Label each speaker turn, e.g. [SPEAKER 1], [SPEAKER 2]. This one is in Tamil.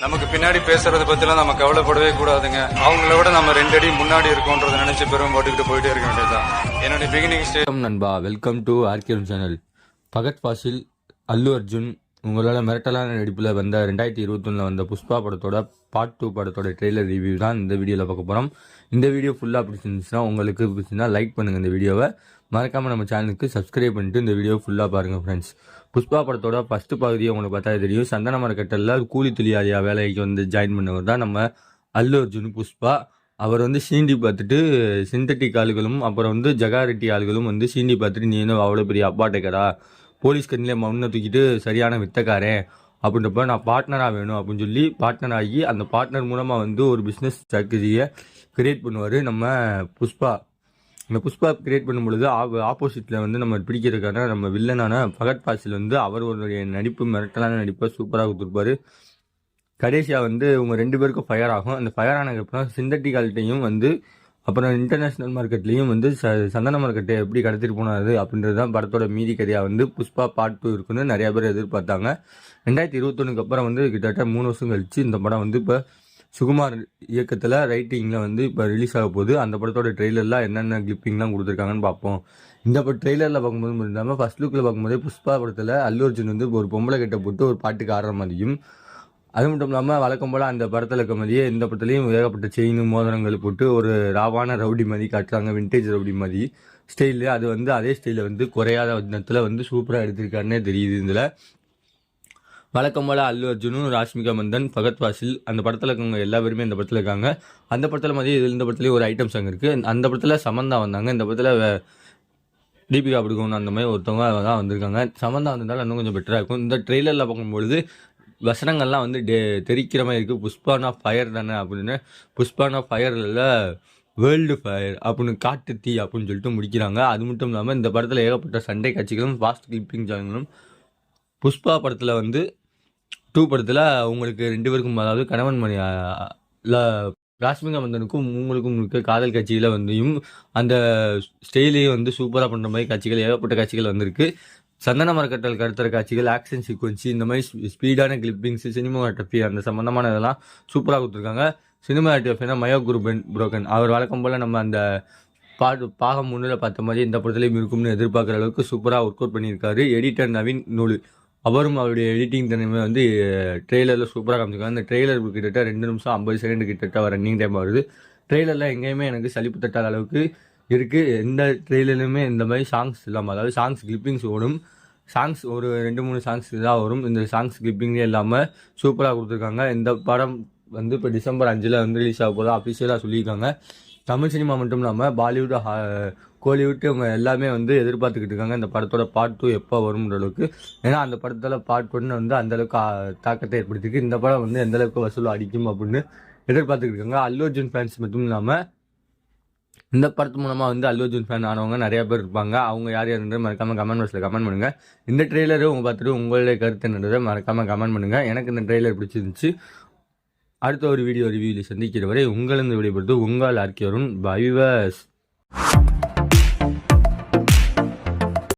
[SPEAKER 1] நமக்கு பின்னாடி பேசுறதை பத்திலாம் நம்ம கவலைப்படவே கூடாதுங்க. அவங்கள விட நம்ம 2 அடி முன்னாடி இருக்கோன்றதை நினைச்சு பெரும் போட்டுக்கிட்டு போயிட்டே இருக்க வேண்டியதுதான். என்னுடைய பிகினிங் ஸ்டேஜ்.
[SPEAKER 2] நண்பா, welcome to RKM channel. Fahadh Faasil, Allu Arjun உங்களால் மிரட்டலான நடிப்பில் வந்த 2021 வந்த புஷ்பா படத்தோட பார்ட் 2 படத்தோட ட்ரெய்லர் ரிவ்யூ தான் இந்த வீடியோவில் பார்க்க போகிறோம். இந்த வீடியோ ஃபுல்லாக பிடிச்சிருந்துச்சுன்னா உங்களுக்கு பிடிச்சிருந்தா லைக் பண்ணுங்கள். இந்த வீடியோவை மறக்காமல் நம்ம சேனலுக்கு சப்ஸ்கிரைப் பண்ணிட்டு இந்த வீடியோ ஃபுல்லாக பாருங்கள் ஃப்ரெண்ட்ஸ். புஷ்பா படத்தோட ஃபஸ்ட்டு பகுதியை உங்களுக்கு பார்த்தா தெரியும். சந்தன மரக்கட்டலில் கூலி தொழிலாளியா வேலைக்கு வந்து ஜாயின் பண்ணவர் தான் நம்ம அல்லு அர்ஜுன் புஷ்பா. அவர் வந்து சீண்டி பார்த்துட்டு சிந்தட்டிக் ஆளுகளும் அப்புறம் வந்து ஜகாரெட்டி ஆளுகளும் வந்து சீண்டி பார்த்துட்டு நீ என்ன அவ்வளோ பெரிய அப்பாட்டேக்கடா, போலீஸ் கண்ணிலே மண்ணை தூக்கிட்டு சரியான வித்தக்காரன் அப்படின்றப்ப நான் பார்ட்னராக வேணும் அப்படின்னு சொல்லி பார்ட்னர் ஆகி அந்த பார்ட்னர் மூலமாக வந்து ஒரு பிஸ்னஸ் ஸ்ட்ராட்டஜியை கிரியேட் பண்ணுவார் நம்ம புஷ்பா. இந்த புஷ்பா கிரியேட் பண்ணும் பொழுது ஆப்போசிட்டில் வந்து நம்ம பிடிக்கிறதுக்கான நம்ம வில்லனான ஃபகத் ஃபாசில் வந்து அவர் ஒரு நடிப்பு மிரட்டலான நடிப்பை சூப்பராக கொடுத்துருப்பாரு. கடைசியாக வந்து உங்கள் 2 பேருக்கும் ஃபயர் ஆகும். அந்த ஃபயர் ஆனதுக்கப்புறம் சிந்தட்டிகால்ட்டையும் வந்து அப்புறம் இன்டர்நேஷ்னல் மார்க்கெட்லேயும் வந்து சந்தன மார்க்கெட்டை எப்படி கடத்திட்டு போனாது அப்படின்றது தான் படத்தோட மீதி கதையாக வந்து புஷ்பா பார்ட் 2 இருக்குன்னு நிறையா பேர் எதிர்பார்த்தாங்க. 2021 அப்புறம் வந்து கிட்டத்தட்ட 3 வருஷம் கழிச்சு இந்த படம் வந்து இப்போ சுகுமார் இயக்கத்தில் ரைட்டிங்கில் வந்து இப்போ ரிலீஸ் ஆக போகுது. அந்த படத்தோட ட்ரெய்லர்லாம் என்னென்ன கிளிப்பிங்லாம் கொடுத்துருக்காங்கன்னு பார்ப்போம். இந்த ட்ரெய்லரில் பார்க்கும்போது இல்லாமல் ஃபர்ஸ்ட் லுக்கில் பார்க்கும்போதே புஷ்பா படத்தில் அல்லு அர்ஜுன் வந்து ஒரு பொம்பளை கிட்ட போட்டு ஒரு பாட்டுக்கு ஆடுற மாதிரியும், அது மட்டும் இல்லாமல் வழக்கம் போல் அந்த படத்தில் இருக்க மாதிரியே இந்த படத்துலையும் ஏகப்பட்ட செயின் மோதிரங்கள் போட்டு ஒரு ராவான ரவுடி மாதிரி காட்டுறாங்க, விண்டேஜ் ரவுடி மாதிரி ஸ்டைலு. அது வந்து அதே ஸ்டைலில் வந்து குறையாத விதத்தில் வந்து சூப்பராக எடுத்திருக்காருன்னே தெரியுது. இதில் வழக்கம் போல் அல்லு அர்ஜுனும், ராஷ்மிகா மந்தன், ஃபகத் ஃபாசில் அந்த படத்தில் இருக்கவங்க எல்லா பேருமே இந்த படத்தில் இருக்காங்க. அந்த படத்தில் மாதிரி இந்த படத்துலேயும் ஒரு ஐட்டம் சாங் இருக்குது. அந்த படத்தில் சமந்தா வந்தாங்க. இந்த படத்தில் தீபிகா படுகோன் அந்த மாதிரி ஒருத்தவங்க தான் வந்திருக்காங்க. சமந்தா வந்திருந்தாலும் இன்னும் கொஞ்சம் பெட்டராக இருக்கும். இந்த ட்ரெய்லரில் பார்க்கும்பொழுது வசனங்கள்லாம் வந்து தெரிக்கிற மாதிரி இருக்குது. புஷ்பானா ஃபயர் தானே அப்படின்னு, புஷ்பானா ஃபயரில் வேர்ல்டு ஃபயர் அப்படின்னு காட்டு தீ அப்படின்னு சொல்லிட்டு முடிக்கிறாங்க. அது மட்டும் இல்லாமல் இந்த படத்தில் ஏகப்பட்ட சண்டை காட்சிகளும் ஃபாஸ்ட் கிளிப்பிங் சாங்களும் புஷ்பா படத்தில் வந்து 2 படத்தில் உங்களுக்கு 2 பேருக்கும், அதாவது கணவன் மணி ராஷ்மிகா மந்தனுக்கும் உங்களுக்கும் இருக்க காதல் காட்சியில் வந்தும் அந்த ஸ்டைலையும் வந்து சூப்பராக பண்ணுற மாதிரி காட்சிகள் ஏகப்பட்ட காட்சிகள் வந்திருக்கு. சந்தன மரக்கட்டல் கடத்துற காட்சிகள், ஆக்ஷன் சீக்வன்ஸு, இந்த மாதிரி ஸ்பீடான கிளிப்பிங்ஸு, சினிமாட்டோகிராஃபி அந்த சம்மந்தமான இதெல்லாம் சூப்பராக கொடுத்துருக்காங்க. சினிமாட்டோகிராஃபினா மயோ புரோக்கன் அவர் வழக்கம் போல் நம்ம அந்த பாகம் 1 பார்த்த மாதிரி இந்த படத்துலையும் இருக்கும்னு எதிர்பார்க்குற அளவுக்கு சூப்பராக ஒர்க் அவுட் பண்ணியிருக்காரு. எடிட்டர் நவீன் நூலு அவரும் அவருடைய எடிட்டிங் தனிமை வந்து ட்ரெய்லரில் சூப்பராக காமிச்சிருக்காங்க. அந்த ட்ரெய்லர் கிட்டத்தட்ட 2 நிமிஷம் 50 செகண்ட் கிட்டத்தட்ட ரன்னிங் டைம் வருது. ட்ரெய்லரில் எங்கேயுமே எனக்கு சலிப்பு தட்டாத அளவுக்கு இருக்குது. எந்த ட்ரெய்லருமே இந்த மாதிரி சாங்ஸ் இல்லாமல், அதாவது சாங்ஸ் கிளிப்பிங்ஸ் ஓடும். சாங்ஸ் ஒரு 2-3 சாங்ஸ் தான் வரும். இந்த சாங்ஸ் கிளிப்பிங்கே இல்லாமல் சூப்பராக கொடுத்துருக்காங்க. இந்த படம் வந்து இப்போ டிசம்பர் 5 வந்து ரிலீஸ் ஆக போதும் அஃபிஷியலாக சொல்லியிருக்காங்க. தமிழ் சினிமா மட்டும் இல்லாமல் பாலிவுட், கோலிவுட் அவங்க எல்லாமே வந்து எதிர்பார்த்துக்கிட்டு இருக்காங்க இந்த படத்தோட பார்ட் 2 எப்போ வரும்ன்ற அளவுக்கு. ஏன்னா அந்த படத்தில் பார்ட் 1 வந்து அந்தளவுக்கு தாக்கத்தை ஏற்படுத்திருக்கு. இந்த படம் வந்து எந்தளவுக்கு வசூல் அடிக்கும் அப்படின்னு எதிர்பார்த்துக்கிட்டு இருக்காங்க. அல்லு அர்ஜுன் ஃபேன்ஸ் மட்டும் இல்லாமல் இந்த படத்து மூலமாக வந்து அல்லு அர்ஜுன் ஃபேன் ஆனவங்க நிறையா பேர் இருப்பாங்க. அவங்க யார் யாருன்ற மறக்காமல் கமெண்ட் பாக்ஸில் கமெண்ட் பண்ணுங்கள். இந்த ட்ரெய்லரை உங்கள் பார்த்துட்டு உங்களுடைய கருத்து என்னன்றதை மறக்காமல் கமெண்ட் பண்ணுங்கள். எனக்கு இந்த ட்ரெய்லர் பிடிச்சிருந்துச்சு. அடுத்த ஒரு வீடியோ ரிவ்யூவில் சந்திக்கிற வரை உங்களிருந்து விடைபெறுது உங்கள் ஆர்கே அருண். By viewers.